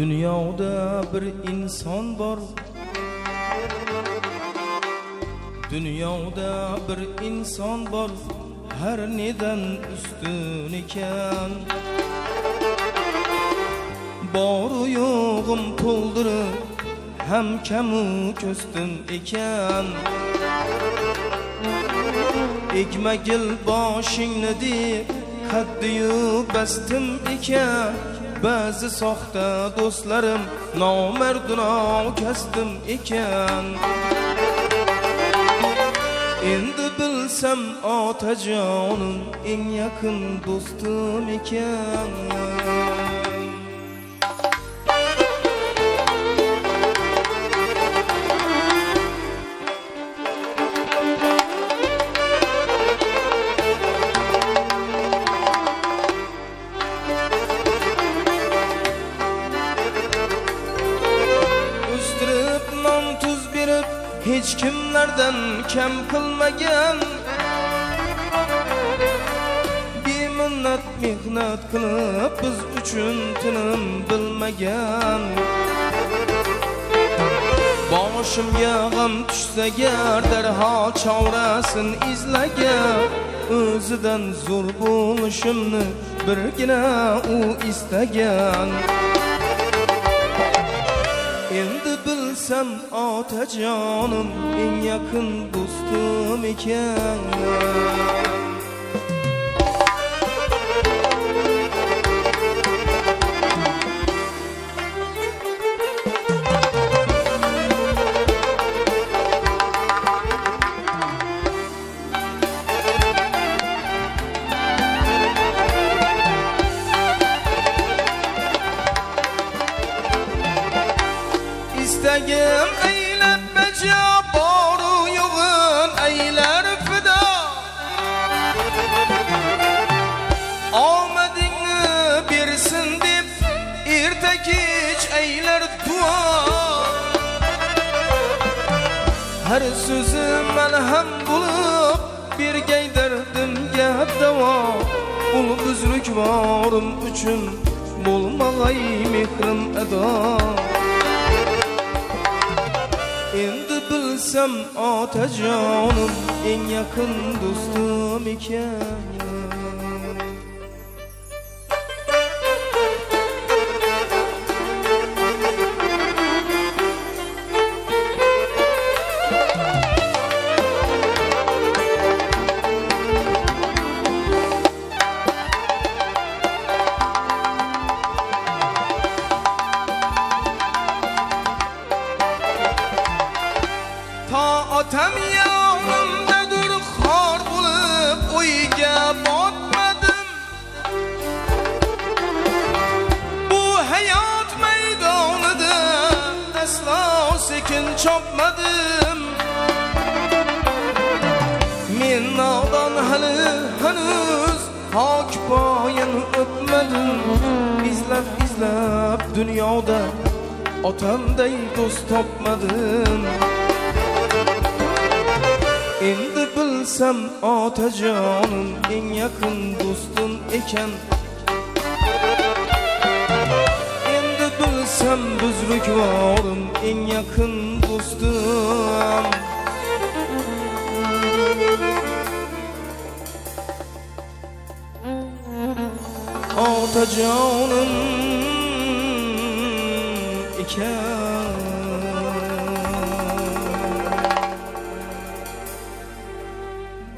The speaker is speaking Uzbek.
Dünyada bir inson bor, dünyada bir inson bor, her neden üstün ekan. Boru yo'g'im to'ldirib, ham kamu ko'stim ekan. Ekmagil boshingni deb qaddiyu bastim ekan. Ba'zi soxta do'stlarim nomarduna kasdim ekan. Endi bilsam otajonim eng yaqin do'stim ekan. Hiç kimlerden kem kılmagan, bir minnat mehnat qilib biz uchun tinim bilmagan. Boshimga g'am tushsa gar darhol chorasin izlagan. O'zidan zo'r bo'lishimni birgina u istagan. Endi bilsam otajonim eng yaqin do'stim ekan. İstagim eylab baja boru yo'g'in aylar fido. Omadingni bersin deb erta kech aylar duo. Har so'zim malham bo'lib bergay dardimga davo. Ul buzrukvorim uchun bo'lmag'ay mehrim ado. Endi bilsam otajonim eng yaqin do'stim ekan. Otam yonimdadir xor bo'lib o'yga botmadim. Bu hayot maydonida aslo sekin chopmadim. Men nodon hali hanuz hok poyin o'tmadim. Izlab dunyoda otamday do'st topmadim. Endi bilsam otajonim eng yaqin do'stim ekan. Endi bilsam buzrukvorim eng yaqin do'stim. Otajonim ekan.